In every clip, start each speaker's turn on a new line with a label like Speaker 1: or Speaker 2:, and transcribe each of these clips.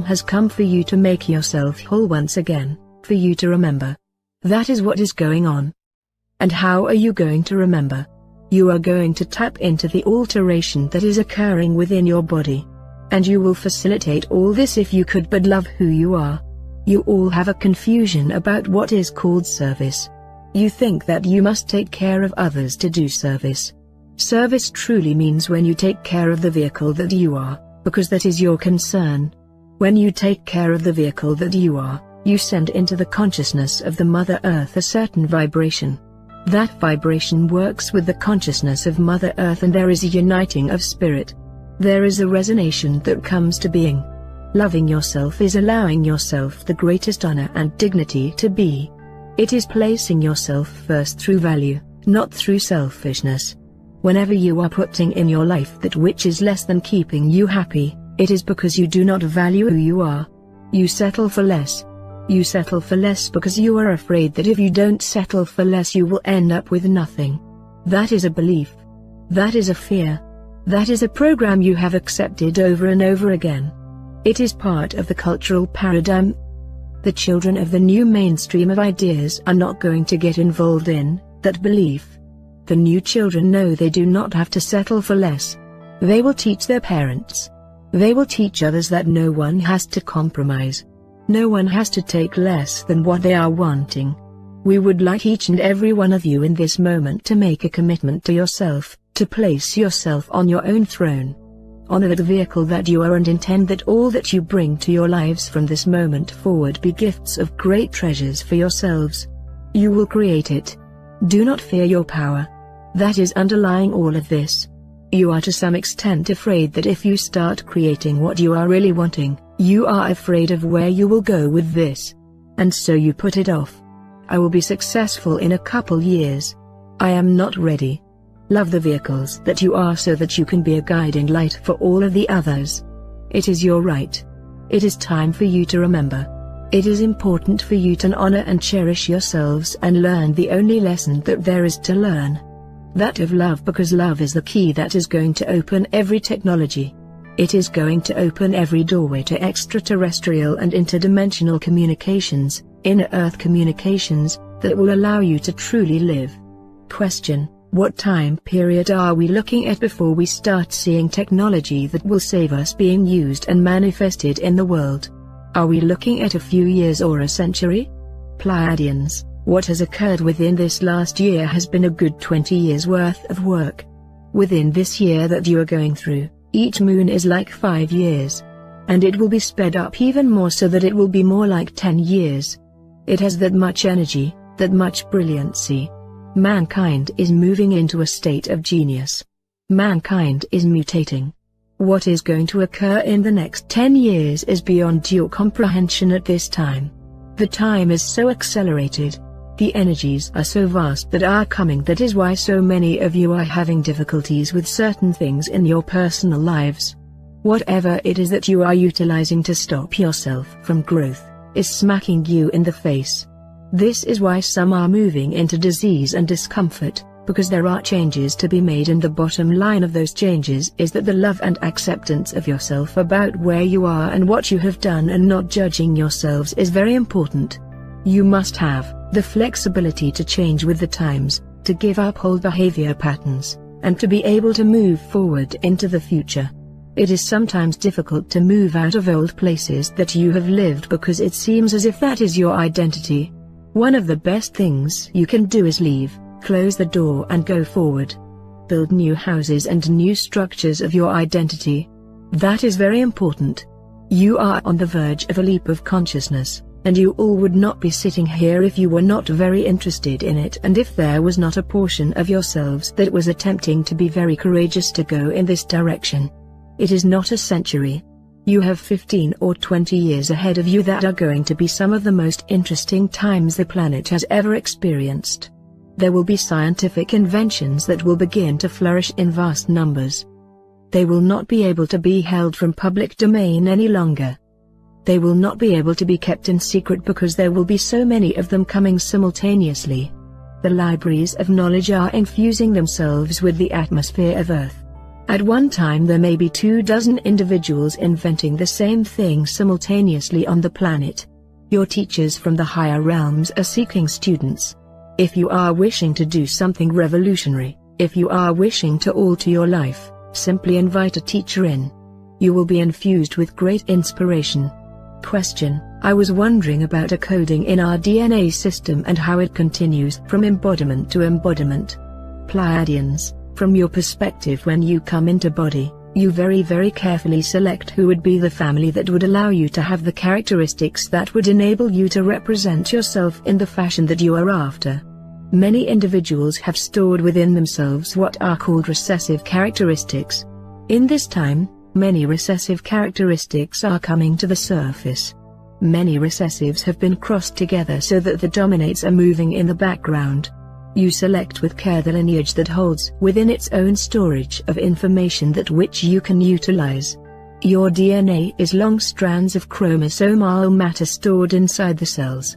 Speaker 1: has come for you to make yourself whole once again, for you to remember. That is what is going on. And how are you going to remember? You are going to tap into the alteration that is occurring within your body. And you will facilitate all this if you could but love who you are. You all have a confusion about what is called service. You think that you must take care of others to do service. Service truly means when you take care of the vehicle that you are, because that is your concern. When you take care of the vehicle that you are, you send into the consciousness of the Mother Earth a certain vibration. That vibration works with the consciousness of Mother Earth, and there is a uniting of spirit. There is a resonation that comes to being. Loving yourself is allowing yourself the greatest honor and dignity to be. It is placing yourself first through value, not through selfishness. Whenever you are putting in your life that which is less than keeping you happy, it is because you do not value who you are. You settle for less. You settle for less because you are afraid that if you don't settle for less you will end up with nothing. That is a belief. That is a fear. That is a program you have accepted over and over again. It is part of the cultural paradigm. The children of the new mainstream of ideas are not going to get involved in that belief. The new children know they do not have to settle for less. They will teach their parents. They will teach others that no one has to compromise. No one has to take less than what they are wanting. We would like each and every one of you in this moment to make a commitment to yourself, to place yourself on your own throne. Honor the vehicle that you are and intend that all that you bring to your lives from this moment forward be gifts of great treasures for yourselves. You will create it. Do not fear your power. That is underlying all of this. You are to some extent afraid that if you start creating what you are really wanting, you are afraid of where you will go with this. And so you put it off. I will be successful in a couple years. I am not ready. Love the vehicles that you are so that you can be a guiding light for all of the others. It is your right. It is time for you to remember. It is important for you to honor and cherish yourselves and learn the only lesson that there is to learn. That of love, because love is the key that is going to open every technology. It is going to open every doorway to extraterrestrial and interdimensional communications, inner earth communications, that will allow you to truly live. Question: what time period are we looking at before we start seeing technology that will save us being used and manifested in the world? Are we looking at a few years or a century? Pleiadians, what has occurred within this last year has been a good 20 years worth of work. Within this year that you are going through, each moon is like 5 years. And it will be sped up even more so that it will be more like 10 years. It has that much energy, that much brilliancy. Mankind is moving into a state of genius. Mankind is mutating. What is going to occur in the next 10 years is beyond your comprehension at this time. The time is so accelerated. The energies are so vast that are coming. That is why so many of you are having difficulties with certain things in your personal lives. Whatever it is that you are utilizing to stop yourself from growth, is smacking you in the face. This is why some are moving into disease and discomfort, because there are changes to be made, and the bottom line of those changes is that the love and acceptance of yourself about where you are and what you have done and not judging yourselves is very important. You must have the flexibility to change with the times, to give up old behavior patterns, and to be able to move forward into the future. It is sometimes difficult to move out of old places that you have lived because it seems as if that is your identity. One of the best things you can do is leave, close the door and go forward. Build new houses and new structures of your identity. That is very important. You are on the verge of a leap of consciousness, and you all would not be sitting here if you were not very interested in it, and if there was not a portion of yourselves that was attempting to be very courageous to go in this direction. It is not a century. You have 15 or 20 years ahead of you that are going to be some of the most interesting times the planet has ever experienced. There will be scientific inventions that will begin to flourish in vast numbers. They will not be able to be held from public domain any longer. They will not be able to be kept in secret because there will be so many of them coming simultaneously. The libraries of knowledge are infusing themselves with the atmosphere of Earth. At one time there may be 24 individuals inventing the same thing simultaneously on the planet. Your teachers from the higher realms are seeking students. If you are wishing to do something revolutionary, if you are wishing to alter your life, simply invite a teacher in. You will be infused with great inspiration. Question: I was wondering about a coding in our DNA system and how it continues from embodiment to embodiment. Pleiadians, from your perspective, when you come into body, you very carefully select who would be the family that would allow you to have the characteristics that would enable you to represent yourself in the fashion that you are after. Many individuals have stored within themselves what are called recessive characteristics. In this time, many recessive characteristics are coming to the surface. Many recessives have been crossed together so that the dominates are moving in the background. You select with care the lineage that holds within its own storage of information that which you can utilize. Your DNA is long strands of chromosomal matter stored inside the cells.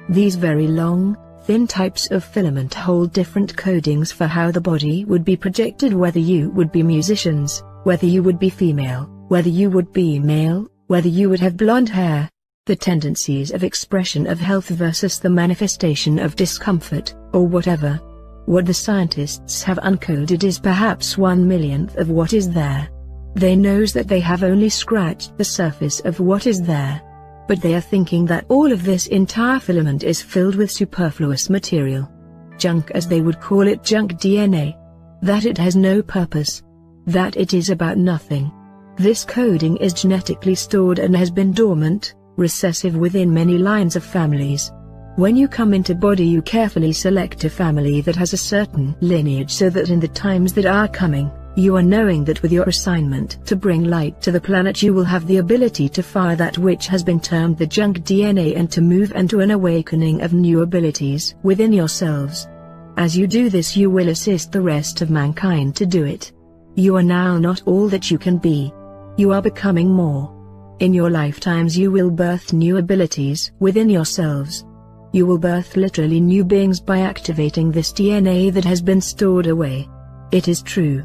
Speaker 1: These very long, thin types of filament hold different codings for how the body would be projected, whether you would be musicians, whether you would be female, whether you would be male, whether you would have blonde hair. The tendencies of expression of health versus the manifestation of discomfort, or whatever. What the scientists have uncoded is perhaps 1/1,000,000th of what is there. They knows that they have only scratched the surface of what is there. But they are thinking that all of this entire filament is filled with superfluous material. Junk, as they would call it, junk DNA. That it has no purpose. That it is about nothing. This coding is genetically stored and has been dormant, recessive within many lines of families. When you come into body, you carefully select a family that has a certain lineage so that in the times that are coming, you are knowing that with your assignment to bring light to the planet, you will have the ability to fire that which has been termed the junk DNA and to move into an awakening of new abilities within yourselves. As you do this, you will assist the rest of mankind to do it. You are now not all that you can be. You are becoming more. In your lifetimes you will birth new abilities within yourselves. You will birth literally new beings by activating this DNA that has been stored away. It is true.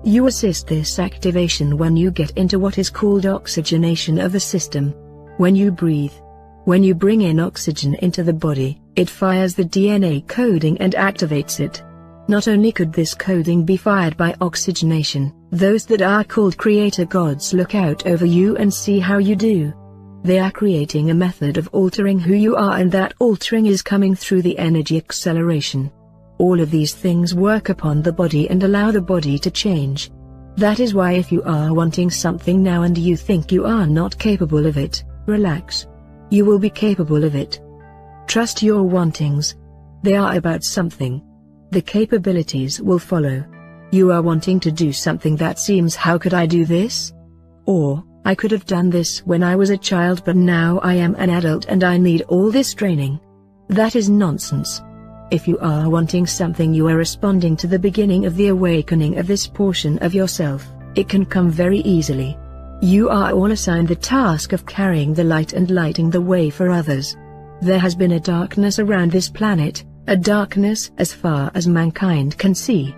Speaker 1: You assist this activation when you get into what is called oxygenation of the system. When you breathe. When you bring in oxygen into the body, it fires the DNA coding and activates it. Not only could this coding be fired by oxygenation, those that are called creator gods look out over you and see how you do. They are creating a method of altering who you are, and that altering is coming through the energy acceleration. All of these things work upon the body and allow the body to change. That is why if you are wanting something now and you think you are not capable of it, relax. You will be capable of it. Trust your wantings. They are about something. The capabilities will follow. You are wanting to do something that seems, how could I do this? Or, I could have done this when I was a child, but now I am an adult and I need all this training. That is nonsense. If you are wanting something, you are responding to the beginning of the awakening of this portion of yourself. It can come very easily. You are all assigned the task of carrying the light and lighting the way for others. There has been a darkness around this planet, a darkness as far as mankind can see.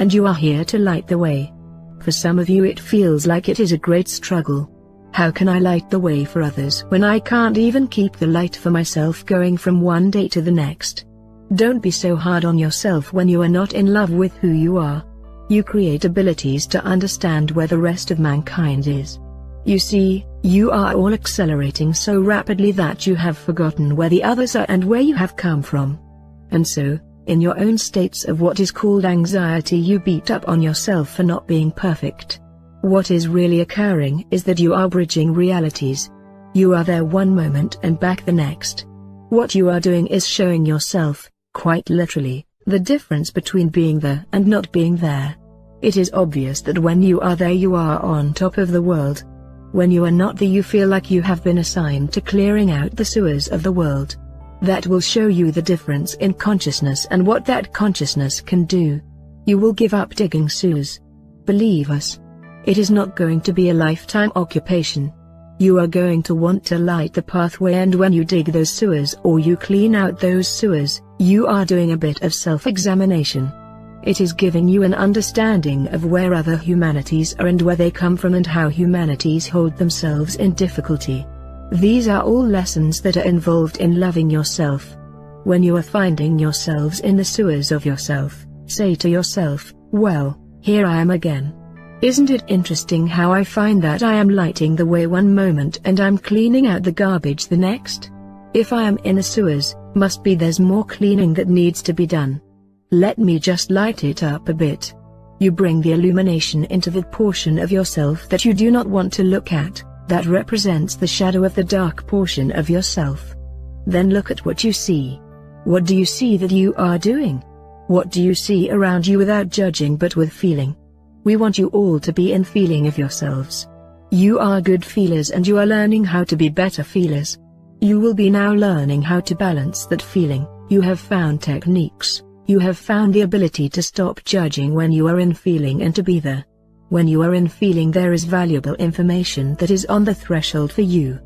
Speaker 1: And you are here to light the way. For some of you it feels like it is a great struggle. How can I light the way for others when I can't even keep the light for myself going from one day to the next? Don't be so hard on yourself when you are not in love with who you are. You create abilities to understand where the rest of mankind is. You see, you are all accelerating so rapidly that you have forgotten where the others are and where you have come from. And so, in your own states of what is called anxiety, you beat up on yourself for not being perfect. What is really occurring is that you are bridging realities. You are there one moment and back the next. What you are doing is showing yourself, quite literally, the difference between being there and not being there. It is obvious that when you are there, you are on top of the world. When you are not there, you feel like you have been assigned to clearing out the sewers of the world. That will show you the difference in consciousness and what that consciousness can do. You will give up digging sewers. Believe us. It is not going to be a lifetime occupation. You are going to want to light the pathway, and when you dig those sewers or you clean out those sewers, you are doing a bit of self-examination. It is giving you an understanding of where other humanities are and where they come from and how humanities hold themselves in difficulty. These are all lessons that are involved in loving yourself. When you are finding yourselves in the sewers of yourself, say to yourself, well, here I am again. Isn't it interesting how I find that I am lighting the way one moment and I'm cleaning out the garbage the next? If I am in the sewers, must be there's more cleaning that needs to be done. Let me just light it up a bit. You bring the illumination into the portion of yourself that you do not want to look at, that represents the shadow of the dark portion of yourself. Then look at what you see. What do you see that you are doing? What do you see around you without judging but with feeling? We want you all to be in feeling of yourselves. You are good feelers and you are learning how to be better feelers. You will be now learning how to balance that feeling. You have found techniques. You have found the ability to stop judging when you are in feeling and to be there. When you are in feeling, there is valuable information that is on the threshold for you.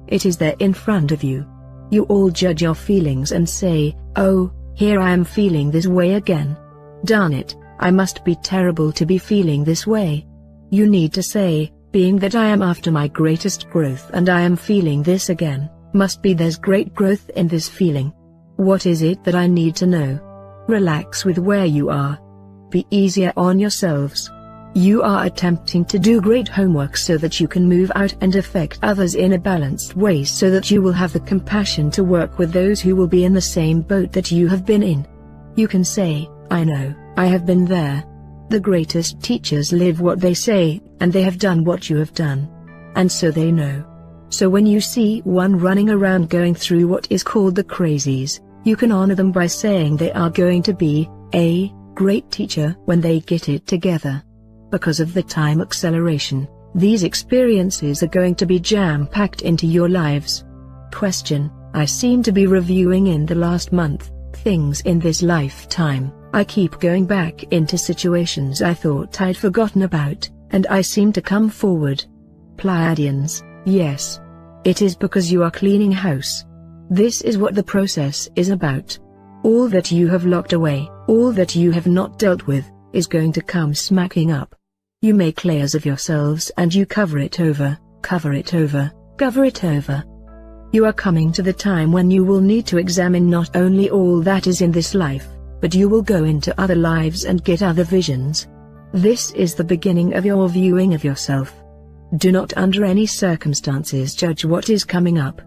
Speaker 1: It is there in front of you. You all judge your feelings and say, oh, here I am feeling this way again. Darn it, I must be terrible to be feeling this way. You need to say, being that I am after my greatest growth and I am feeling this again, must be there's great growth in this feeling. What is it that I need to know? Relax with where you are. Be easier on yourselves. You are attempting to do great homework so that you can move out and affect others in a balanced way so that you will have the compassion to work with those who will be in the same boat that you have been in. You can say, I know, I have been there. The greatest teachers live what they say, and they have done what you have done. And so they know. So when you see one running around going through what is called the crazies, you can honor them by saying they are going to be a great teacher when they get it together. Because of the time acceleration, these experiences are going to be jam-packed into your lives. Question: I seem to be reviewing in the last month, things in this lifetime. I keep going back into situations I thought I'd forgotten about, and I seem to come forward. Pleiadians: yes. It is because you are cleaning house. This is what the process is about. All that you have locked away, all that you have not dealt with, is going to come smacking up. You make layers of yourselves and you cover it over, cover it over, cover it over. You are coming to the time when you will need to examine not only all that is in this life, but you will go into other lives and get other visions. This is the beginning of your viewing of yourself. Do not under any circumstances judge what is coming up.